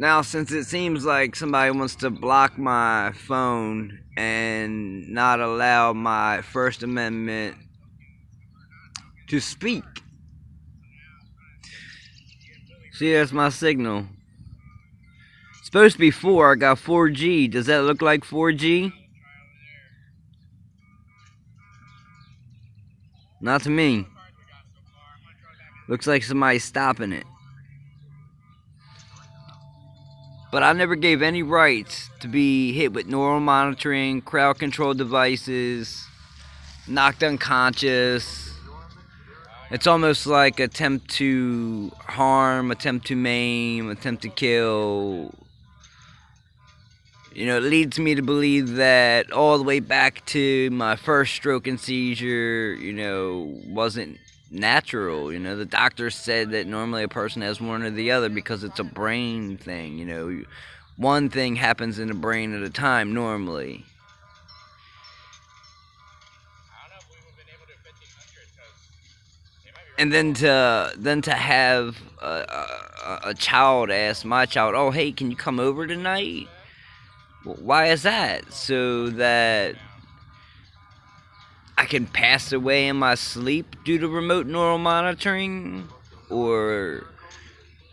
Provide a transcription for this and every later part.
Now, since it seems like somebody wants to block my phone and not allow my First Amendment to speak. See, that's my signal. It's supposed to be 4. I got 4G. Does that look like 4G? Not to me. Looks like somebody's stopping it. But I never gave any rights to be hit with neural monitoring, crowd control devices, knocked unconscious. It's almost like attempt to harm, attempt to maim, attempt to kill. You know, it leads me to believe that all the way back to my first stroke and seizure, wasn't natural. The doctor said that normally a person has one or the other because it's a brain thing. One thing happens in the brain at a time normally. And then to have a child ask my child, "Oh, hey, can you come over tonight?" Well, why is that? So that I can pass away in my sleep due to remote neural monitoring, or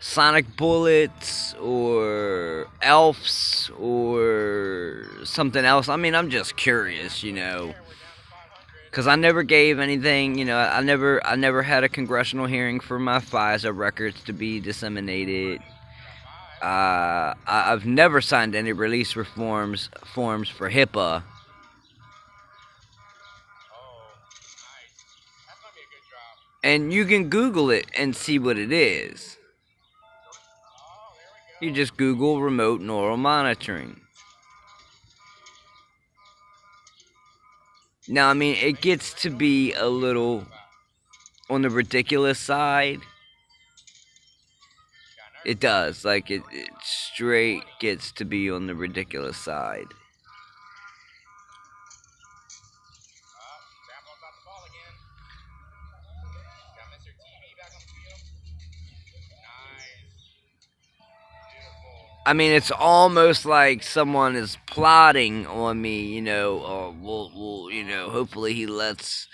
sonic bullets, or elves, or something else. I mean, I'm just curious, because I never gave anything. I never had a congressional hearing for my FISA records to be disseminated. I've never signed any release forms for HIPAA. And you can Google it and see what it is. You just Google remote neural monitoring. Now, I mean, it gets to be a little on the ridiculous side. It does. Like, it straight gets to be on the ridiculous side. I mean, it's almost like someone is plotting on me, hopefully he lets,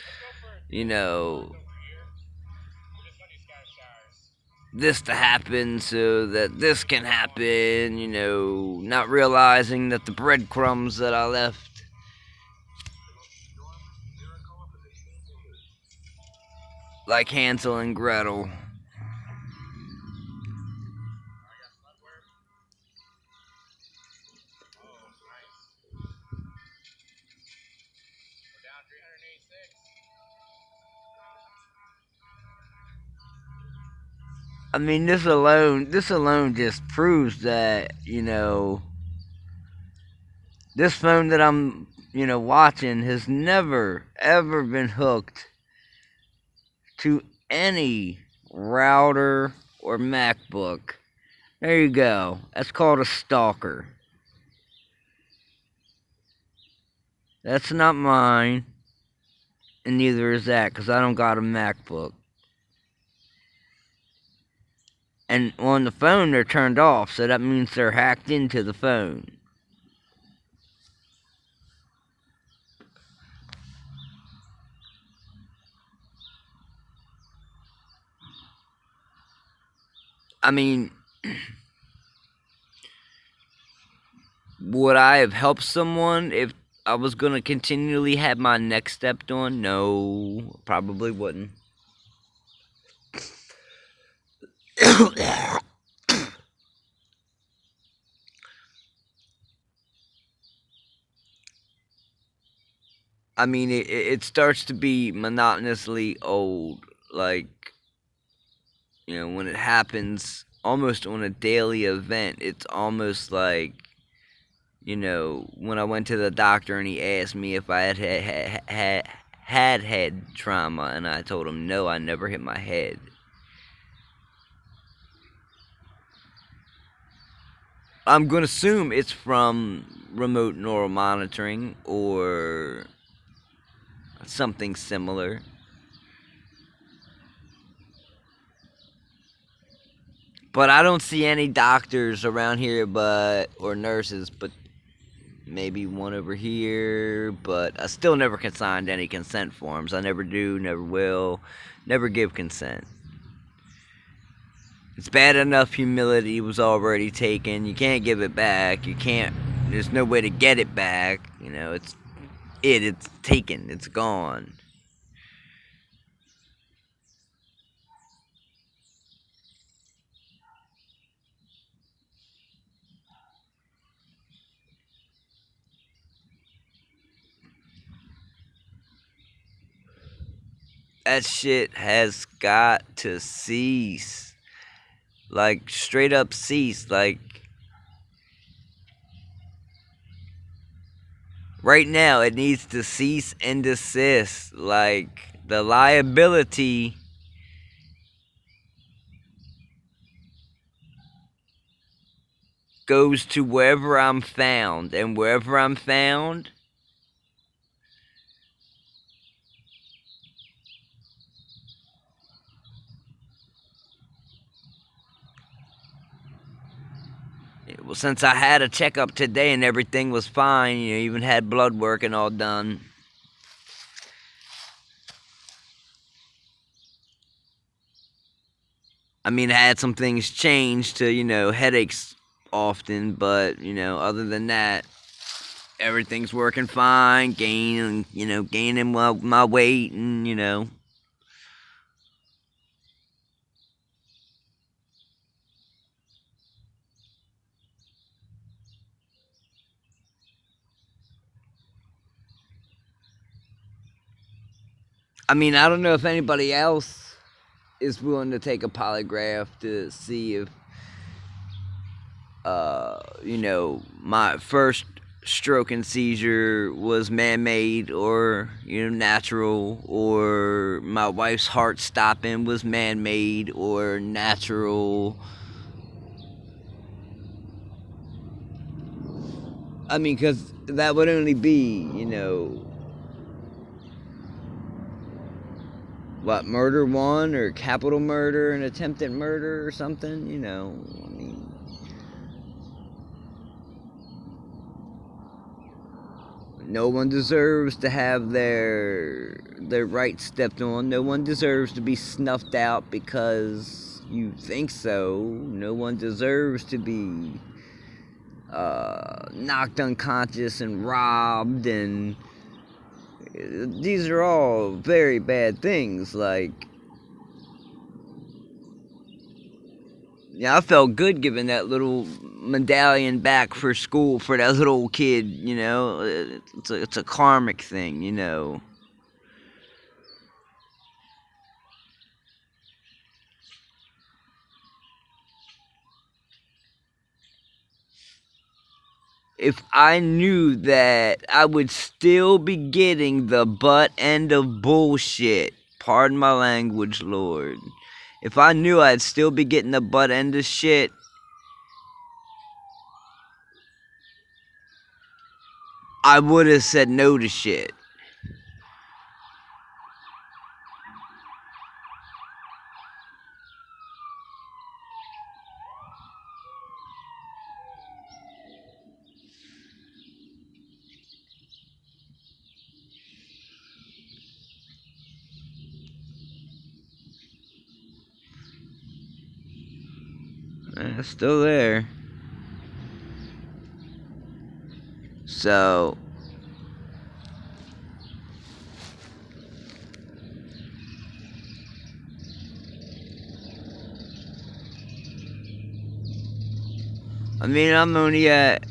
this to happen so that this can happen, not realizing that the breadcrumbs that I left, like Hansel and Gretel. I mean, this alone just proves that, this phone that I'm, watching has never, ever been hooked to any router or MacBook. There you go. That's called a stalker. That's not mine, and neither is that, because I don't got a MacBook. And on the phone, they're turned off, so that means they're hacked into the phone. I mean, would I have helped someone if I was going to continually have my neck stepped on? No, probably wouldn't. I mean, it starts to be monotonously old. Like, when it happens almost on a daily event, it's almost like, when I went to the doctor and he asked me if I had head trauma, and I told him no, I never hit my head. I'm going to assume it's from remote neural monitoring or something similar. But I don't see any doctors around here, or nurses, but maybe one over here. But I still never signed any consent forms. I never do, never will, never give consent. It's bad enough humility was already taken. You can't give it back. You can't. There's no way to get it back. You know, it's taken. It's gone. That shit has got to cease. Like, straight up cease. Like, right now, it needs to cease and desist. Like, the liability goes to wherever I'm found. And wherever I'm found, well, since I had a checkup today and everything was fine, you know, even had blood work and all done. I mean, I had some things changed to, you know, headaches often, but, you know, other than that, everything's working fine, gaining my weight, and, you know. I mean, I don't know if anybody else is willing to take a polygraph to see if, you know, my first stroke and seizure was man-made or, you know, natural, or my wife's heart stopping was man-made or natural. I mean, because that would only be, you know, what, murder one or capital murder and attempted murder or something, you know. I mean, no one deserves to have their rights stepped on. No one deserves to be snuffed out because you think so. No one deserves to be knocked unconscious and robbed, and these are all very bad things. Like, yeah, I felt good giving that little medallion back for school for that little kid, you know. It's a karmic thing, you know. If I knew that I would still be getting the butt end of bullshit, pardon my language, Lord. If I knew I'd still be getting the butt end of shit, I would have said no to shit. It's still there. So, I mean, I'm only at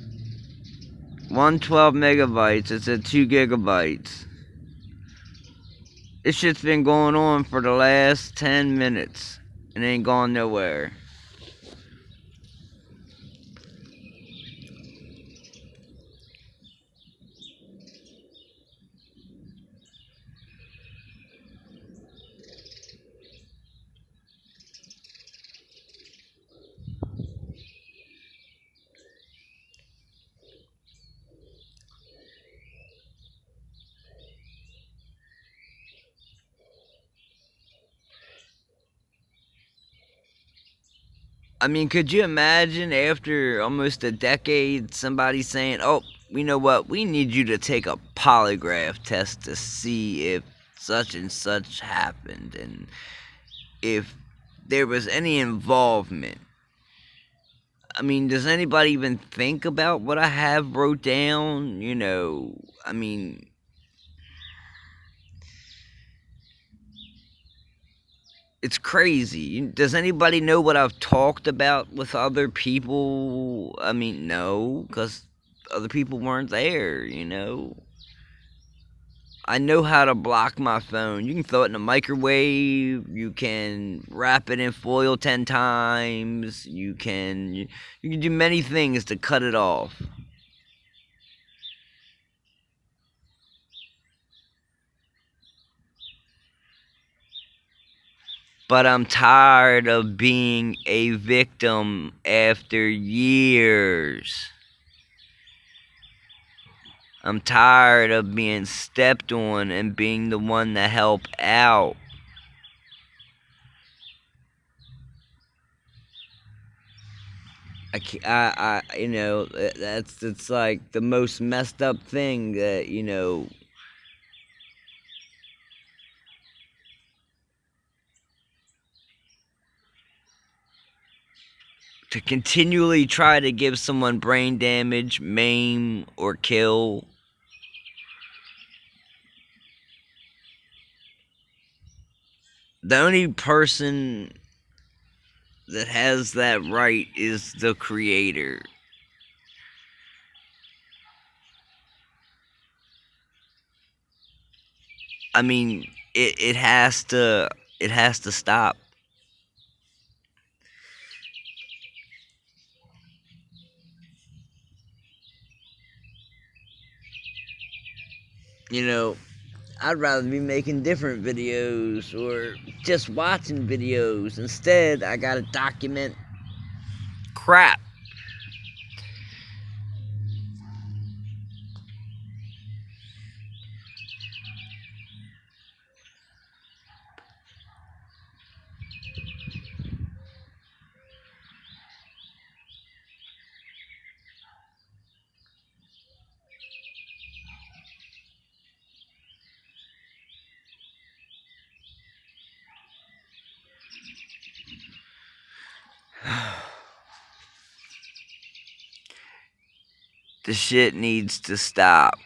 112 megabytes. It's at 2 gigabytes. This shit's been going on for the last 10 minutes. And ain't gone nowhere. I mean, could you imagine after almost a decade somebody saying, "Oh, you know what? We need you to take a polygraph test to see if such and such happened and if there was any involvement." I mean, does anybody even think about what I have wrote down? I mean, it's crazy. Does anybody know what I've talked about with other people? I mean, no, because other people weren't there. I know how to block my phone. You can throw it in a microwave. You can wrap it in foil 10 times. You can do many things to cut it off. But I'm tired of being a victim after years. I'm tired of being stepped on and being the one to help out. It's like the most messed up thing that. To continually try to give someone brain damage, maim, or kill. The only person that has that right is the creator. I mean, it has to stop. You know, I'd rather be making different videos or just watching videos. Instead, I gotta document crap. The shit needs to stop.